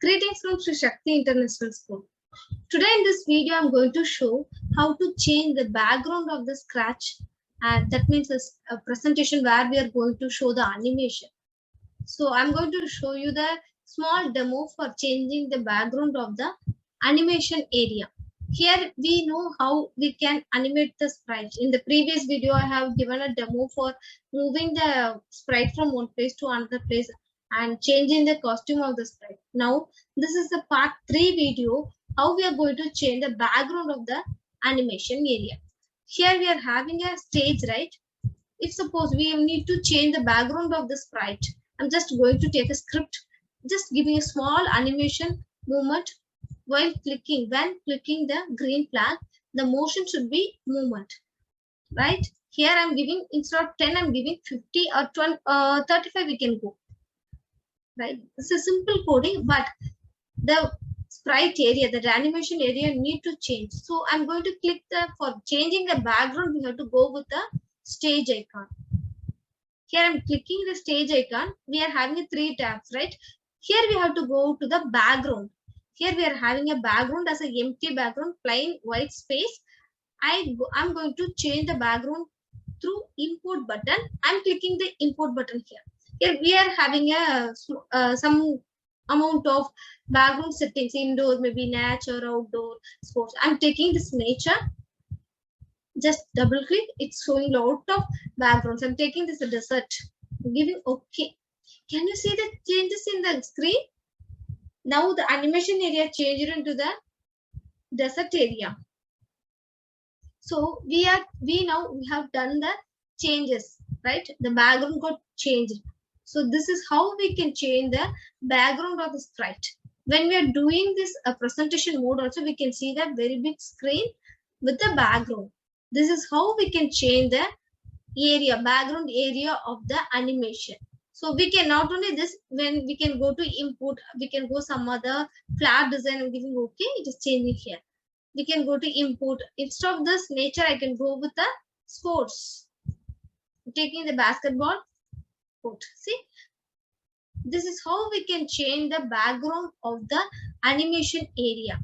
Greetings from Shakthi International School. Today in this video, I'm going to show how to change the background of the scratch. And that means a presentation where we are going to show the animation. So I'm going to show you the small demo for changing the background of the animation area. Here we know how we can animate the sprite. In the previous video, I have given a demo for moving the sprite from one place to another place and changing the costume of the sprite. Now, this is the part 3 video, how we are going to change the background of the animation area. Here we are having a stage, right? If suppose we need to change the background of the sprite, I'm just going to take a script, just giving a small animation movement while clicking. When clicking the green flag, the motion should be movement, right? Here I'm giving, instead of 10, I'm giving 50 or 20, 35 we can go, right? It's a simple coding, but the sprite area, the animation area need to change. So I'm going to click for changing the background, we have to go with the stage icon. Here I'm clicking the stage icon. We are having 3 tabs, right? Here we have to go to the background. Here we are having a background as an empty background, plain white space. I'm going to change the background through import button. I'm clicking the import button here. Here we are having some amount of background settings, indoor, maybe nature, outdoor, sports. I'm taking this nature. Just double click, it's showing a lot of backgrounds. I'm taking this a desert, I'm giving okay. Can you see the changes in the screen? Now the animation area changed into the desert area. So we have done the changes, right? The background got changed. So this is how we can change the background of the sprite. When we are doing this presentation mode also, we can see that very big screen with the background. This is how we can change the background area of the animation. So we can not only this, when we can go to input, we can go some other flat design and giving okay, it is changing here. We can go to input. Instead of this nature, I can go with the sports. Taking the basketball. See, this is how we can change the background of the animation area.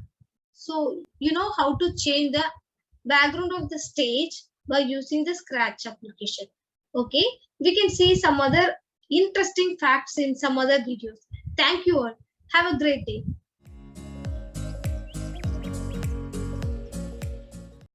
So you know how to change the background of the stage by using the Scratch application. Okay, we can see some other interesting facts in some other videos. Thank you all. Have a great day.